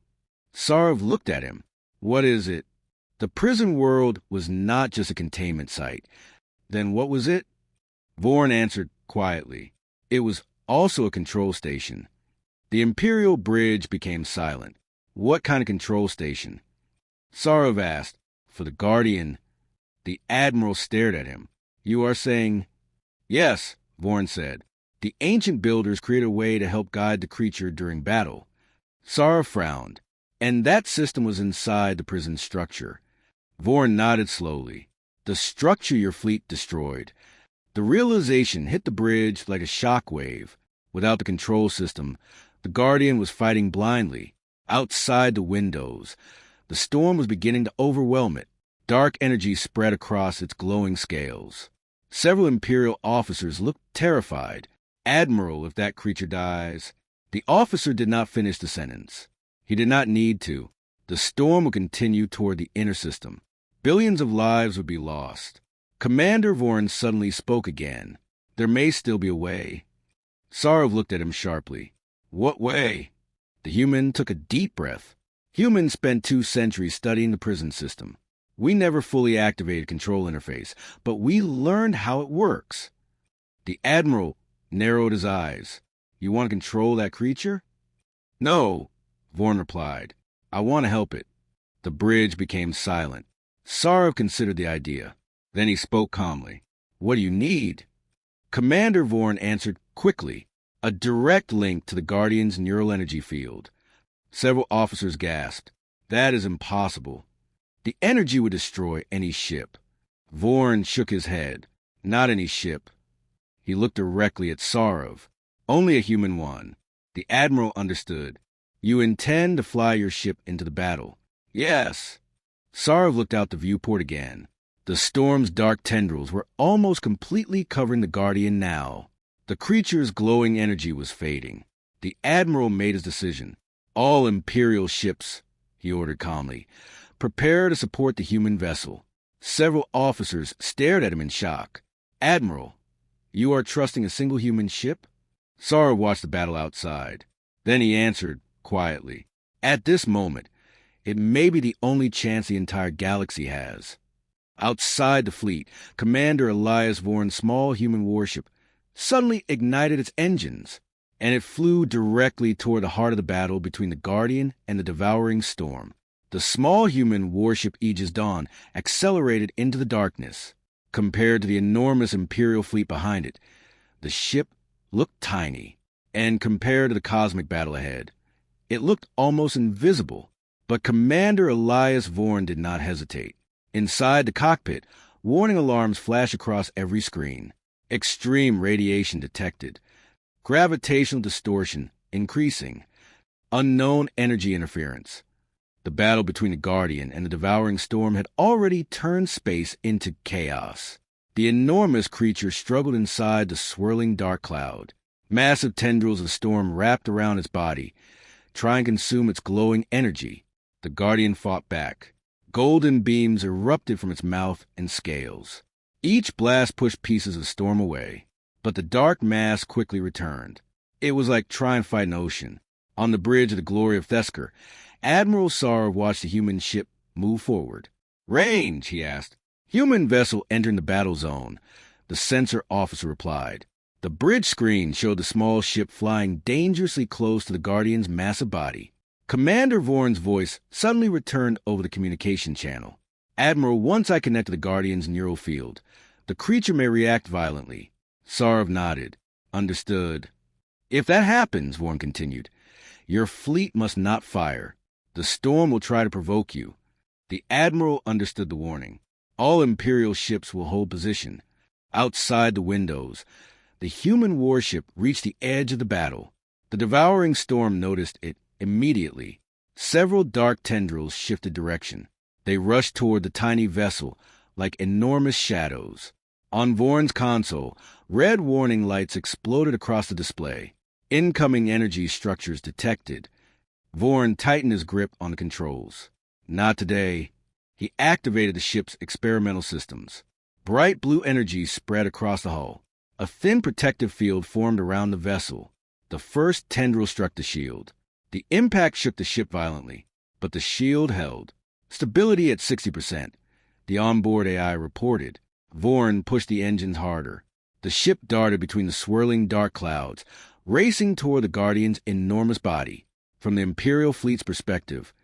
Sarov looked at him. "What is it?" The prison world was not just a containment site. Then what was it? Vorn answered quietly. It was also a control station. The Imperial bridge became silent. "What kind of control station?" Sarov asked. For the Guardian, the Admiral stared at him. "You are saying—" "Yes," Vorn said. "The ancient builders created a way to help guide the creature during battle." Sarah frowned. "And that system was inside the prison structure." Vorn nodded slowly. The structure your fleet destroyed. The realization hit the bridge like a shockwave. Without the control system, the Guardian was fighting blindly. Outside the windows, the storm was beginning to overwhelm it. Dark energy spread across its glowing scales. Several Imperial officers looked terrified. Admiral, if that creature dies. The officer did not finish the sentence. He did not need to. The storm would continue toward the inner system. Billions of lives would be lost. Commander Vorn suddenly spoke again. There may still be a way. Sarov looked at him sharply. What way? The human took a deep breath. Humans spent 2 centuries studying the prison system. We never fully activated control interface, but we learned how it works. The Admiral narrowed his eyes. You want to control that creature? No, Vorn replied. I want to help it. The bridge became silent. Sarov considered the idea. Then he spoke calmly. What do you need? Commander Vorn answered quickly. A direct link to the Guardian's neural energy field. Several officers gasped. That is impossible. The energy would destroy any ship. Vorn shook his head. Not any ship. He looked directly at Sarov. Only a human one. The Admiral understood. You intend to fly your ship into the battle? Yes. Sarov looked out the viewport again. The storm's dark tendrils were almost completely covering the Guardian now. The creature's glowing energy was fading. The Admiral made his decision. All Imperial ships, he ordered calmly, prepare to support the human vessel. Several officers stared at him in shock. Admiral, you are trusting a single human ship? Sarov watched the battle outside. Then he answered quietly. At this moment, it may be the only chance the entire galaxy has. Outside the fleet, Commander Elias Vorn's small human warship suddenly ignited its engines, and it flew directly toward the heart of the battle between the Guardian and the devouring storm. The small human warship Aegis Dawn accelerated into the darkness. Compared to the enormous Imperial fleet behind it, the ship looked tiny, and compared to the cosmic battle ahead, it looked almost invisible. But Commander Elias Vorn did not hesitate. Inside the cockpit, warning alarms flashed across every screen. Extreme radiation detected. Gravitational distortion increasing. Unknown energy interference. The battle between the Guardian and the devouring storm had already turned space into chaos. The enormous creature struggled inside the swirling dark cloud. Massive tendrils of storm wrapped around its body, trying to consume its glowing energy. The Guardian fought back. Golden beams erupted from its mouth and scales. Each blast pushed pieces of storm away, but the dark mass quickly returned. It was like trying to fight an ocean. On the bridge of the Glory of Theskar, Admiral Sarov watched the human ship move forward. Range, he asked. Human vessel entering the battle zone, the sensor officer replied. The bridge screen showed the small ship flying dangerously close to the Guardian's massive body. Commander Vorn's voice suddenly returned over the communication channel. Admiral, once I connect to the Guardian's neural field, the creature may react violently. Sarov nodded. Understood. If that happens, Vorn continued, your fleet must not fire. The storm will try to provoke you. The Admiral understood the warning. All Imperial ships will hold position. Outside the windows, the human warship reached the edge of the battle. The devouring storm noticed it immediately. Several dark tendrils shifted direction. They rushed toward the tiny vessel like enormous shadows. On Vorn's console, red warning lights exploded across the display. Incoming energy structures detected. Vorn tightened his grip on the controls. Not today. He activated the ship's experimental systems. Bright blue energy spread across the hull. A thin protective field formed around the vessel. The first tendril struck the shield. The impact shook the ship violently, but the shield held. Stability at 60%. The onboard AI reported. Vorn pushed the engines harder. The ship darted between the swirling dark clouds, racing toward the Guardian's enormous body. From the Imperial fleet's perspective,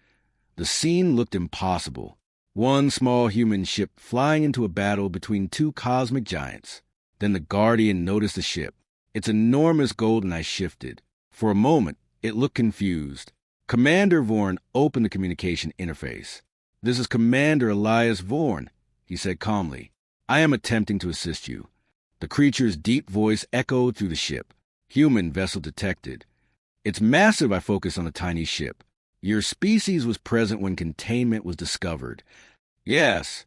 the scene looked impossible. One small human ship flying into a battle between 2 cosmic giants. Then the Guardian noticed the ship. Its enormous golden eye shifted. For a moment, it looked confused. Commander Vorn opened the communication interface. "This is Commander Elias Vorn," he said calmly. "I am attempting to assist you." The creature's deep voice echoed through the ship. "Human vessel detected. It's massive." I focused on the tiny ship. "Your species was present when containment was discovered." "Yes,"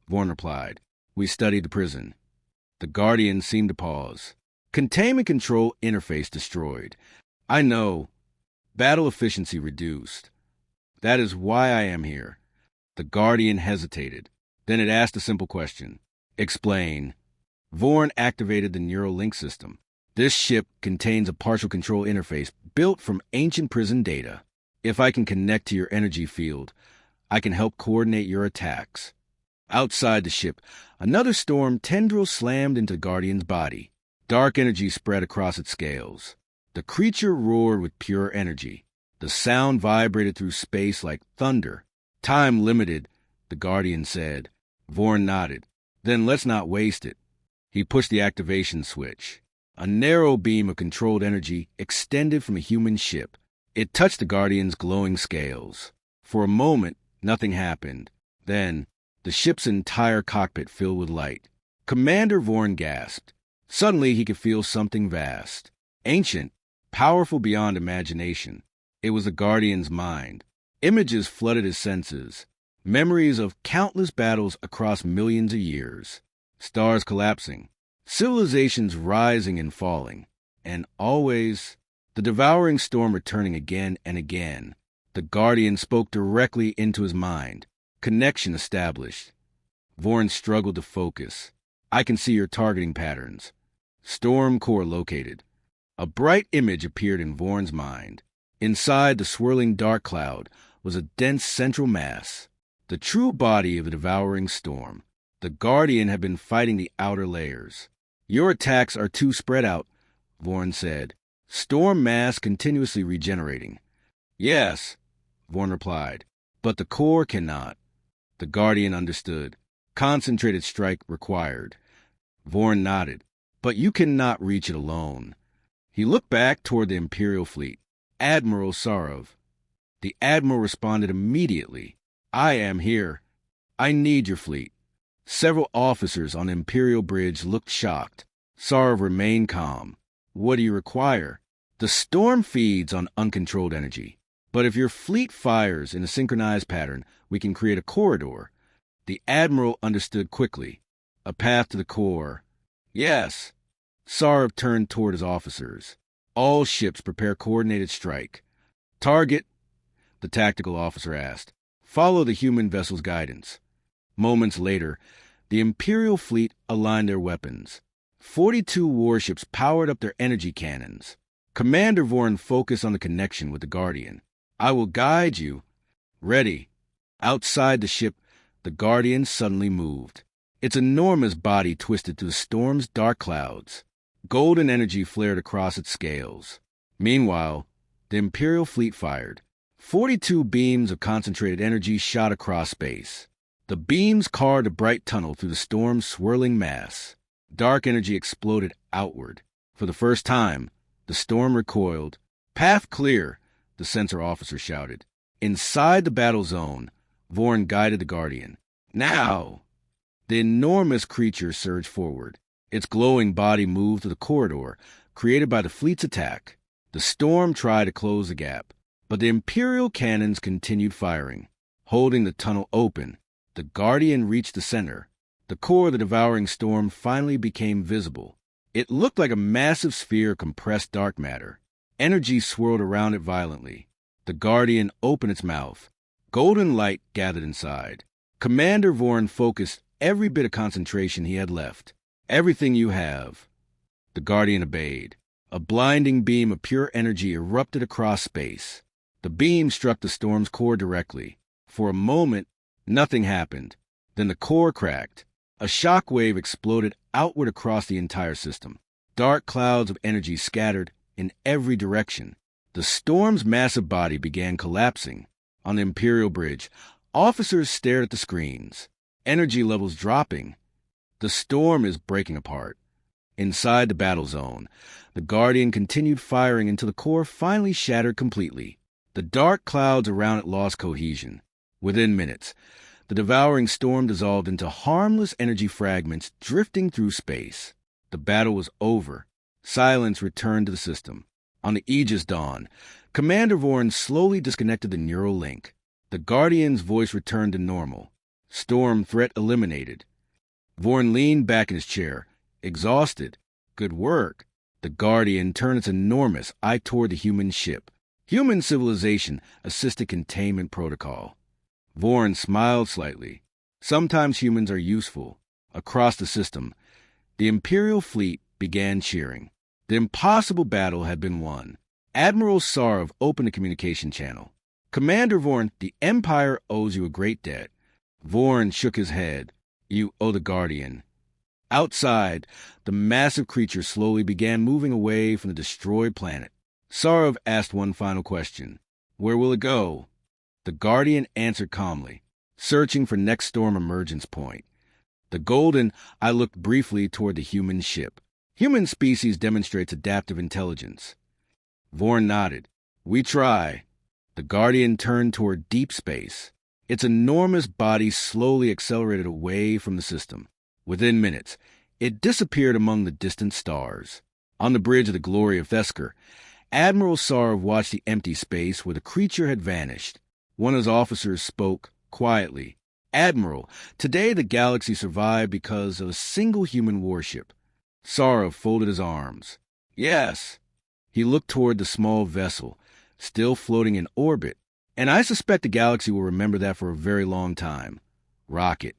Vorn replied. "We studied the prison." The Guardian seemed to pause. "Containment control interface destroyed." "I know. Battle efficiency reduced. That is why I am here." The Guardian hesitated. Then it asked a simple question. "Explain." Vorn activated the neural link system. "This ship contains a partial control interface built from ancient prison data. If I can connect to your energy field, I can help coordinate your attacks." Outside the ship, another storm tendril slammed into Guardian's body. Dark energy spread across its scales. The creature roared with pure energy. The sound vibrated through space like thunder. "Time limited," the Guardian said. Vorn nodded. "Then let's not waste it." He pushed the activation switch. A narrow beam of controlled energy extended from a human ship. It touched the Guardian's glowing scales. For a moment, nothing happened. Then, the ship's entire cockpit filled with light. Commander Vorn gasped. Suddenly, he could feel something vast, ancient, powerful beyond imagination. It was the Guardian's mind. Images flooded his senses, memories of countless battles across millions of years, stars collapsing, civilizations rising and falling, and always the devouring storm returning again and again. The Guardian spoke directly into his mind. Connection established. Vorn struggled to focus. "I can see your targeting patterns." Storm core located. A bright image appeared in Vorn's mind. Inside the swirling dark cloud was a dense central mass, the true body of the devouring storm. The Guardian had been fighting the outer layers. "Your attacks are too spread out," Vorn said. "Storm mass continuously regenerating." "Yes," Vorn replied, "but the core cannot." The Guardian understood. "Concentrated strike required." Vorn nodded. "But you cannot reach it alone." He looked back toward the Imperial fleet. "Admiral Sarov." The Admiral responded immediately. "I am here. I need your fleet." Several officers on the Imperial bridge looked shocked. Sarov remained calm. "What do you require?" "The storm feeds on uncontrolled energy. But if your fleet fires in a synchronized pattern, we can create a corridor." The Admiral understood quickly. "A path to the core." "Yes." Sarov turned toward his officers. "All ships prepare coordinated strike." "Target?" the tactical officer asked. "Follow the human vessel's guidance." Moments later, the Imperial fleet aligned their weapons. 42 warships powered up their energy cannons. Commander Vorn focused on the connection with the Guardian. "I will guide you." "Ready." Outside the ship, the Guardian suddenly moved. Its enormous body twisted through the storm's dark clouds. Golden energy flared across its scales. Meanwhile, the Imperial fleet fired. 42 beams of concentrated energy shot across space. The beams carved a bright tunnel through the storm's swirling mass. Dark energy exploded outward. For the first time, the storm recoiled. "Path clear," the sensor officer shouted. Inside the battle zone, Vorn guided the Guardian. "Now!" The enormous creature surged forward. Its glowing body moved to the corridor created by the fleet's attack. The storm tried to close the gap, but the Imperial cannons continued firing. Holding the tunnel open, the Guardian reached the center. The core of the devouring storm finally became visible. It looked like a massive sphere of compressed dark matter. Energy swirled around it violently. The Guardian opened its mouth. Golden light gathered inside. Commander Vorn focused every bit of concentration he had left. "Everything you have." The Guardian obeyed. A blinding beam of pure energy erupted across space. The beam struck the storm's core directly. For a moment, nothing happened. Then the core cracked. A shock wave exploded outward across the entire system. Dark clouds of energy scattered in every direction. The storm's massive body began collapsing. On the Imperial bridge, officers stared at the screens. Energy levels dropping. The storm is breaking apart. Inside the battle zone, the Guardian continued firing until the core finally shattered completely. The dark clouds around it lost cohesion. Within minutes, The devouring storm dissolved into harmless energy fragments drifting through space. The battle was over. Silence returned to the system. On the Aegis dawn, Commander Vorn slowly disconnected the neural link. The Guardian's voice returned to normal. Storm threat eliminated. Vorn leaned back in his chair, exhausted. Good work. The Guardian turned its enormous eye toward the human ship. Human civilization assisted containment protocol. Vorn smiled slightly. Sometimes humans are useful. Across the system, the Imperial fleet began cheering. The impossible battle had been won. Admiral Sarv opened the communication channel. Commander Vorn, the Empire owes you a great debt. Vorn shook his head. You owe the Guardian. Outside, the massive creature slowly began moving away from the destroyed planet. Sarv asked one final question. Where will it go? The Guardian answered calmly, searching for next storm emergence point. The Golden, I looked briefly toward the human ship. Human species demonstrates adaptive intelligence. Vorn nodded. We try. The Guardian turned toward deep space. Its enormous body slowly accelerated away from the system. Within minutes, it disappeared among the distant stars. On the bridge of the Glory of Theskar, Admiral Sarv watched the empty space where the creature had vanished. One of his officers spoke quietly. Admiral, today the galaxy survived because of a single human warship. Sarv folded his arms. Yes. He looked toward the small vessel, still floating in orbit, and I suspect the galaxy will remember that for a very long time. Rocket.